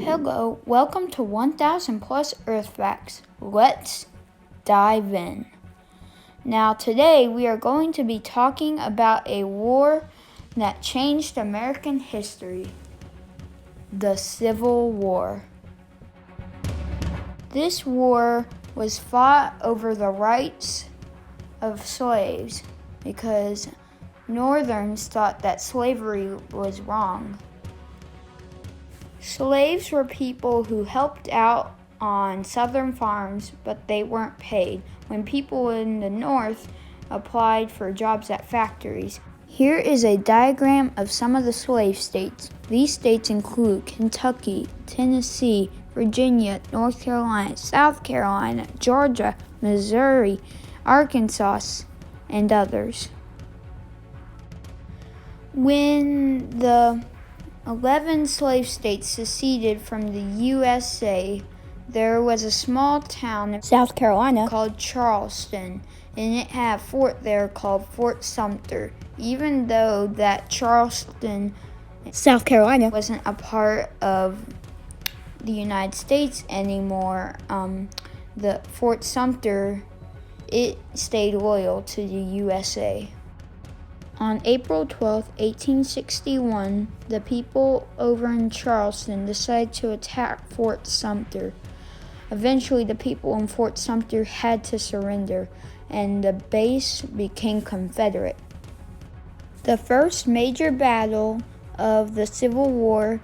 Hello, welcome to 1000 Plus Earth Facts. Let's dive in. Now today we are going to be talking about a war that changed American history, the Civil War. This war was fought over the rights of slaves because Northerns thought that slavery was wrong. Slaves were people who helped out on southern farms, but they weren't paid when people in the north applied for jobs at factories. Here is a diagram of some of the slave states. These states include Kentucky, Tennessee, Virginia, North Carolina, South Carolina, Georgia, Missouri, Arkansas, and others. When the 11 slave states seceded from the USA, there was a small town in South Carolina called Charleston, and it had a fort there called Fort Sumter. Even though that Charleston, South Carolina, wasn't a part of the United States anymore, the Fort Sumter, it stayed loyal to the USA. On April 12, 1861, the people over in Charleston decided to attack Fort Sumter. Eventually, the people in Fort Sumter had to surrender, and the base became Confederate. The first major battle of the Civil War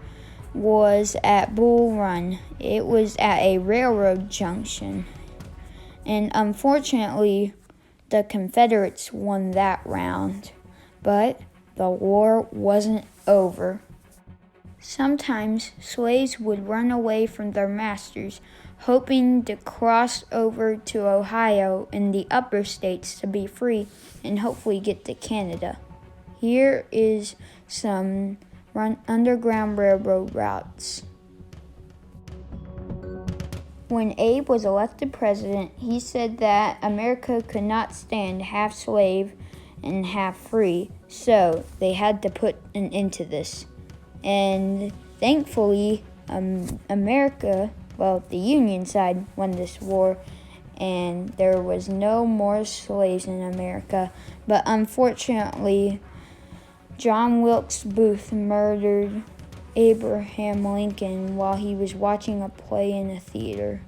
was at Bull Run. It was at a railroad junction, and unfortunately, the Confederates won that round. But the war wasn't over. Sometimes slaves would run away from their masters, hoping to cross over to Ohio and the upper states to be free and hopefully get to Canada. Here is some Underground Railroad routes. When Abe was elected president, he said that America could not stand half slave and half free, so they had to put an end to this. And thankfully, America, the Union side, won this war, and there was no more slaves in America. But unfortunately, John Wilkes Booth murdered Abraham Lincoln while he was watching a play in a theater.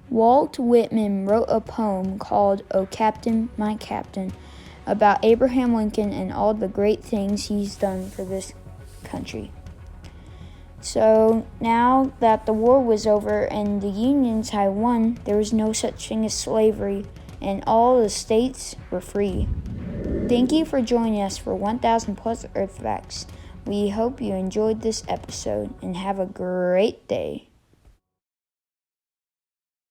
Walt Whitman wrote a poem called "O Captain, My Captain," about Abraham Lincoln and all the great things he's done for this country. So now that the war was over and the Union side won, there was no such thing as slavery, and all the states were free. Thank you for joining us for 1000 Plus Earth Facts. We hope you enjoyed this episode and have a great day.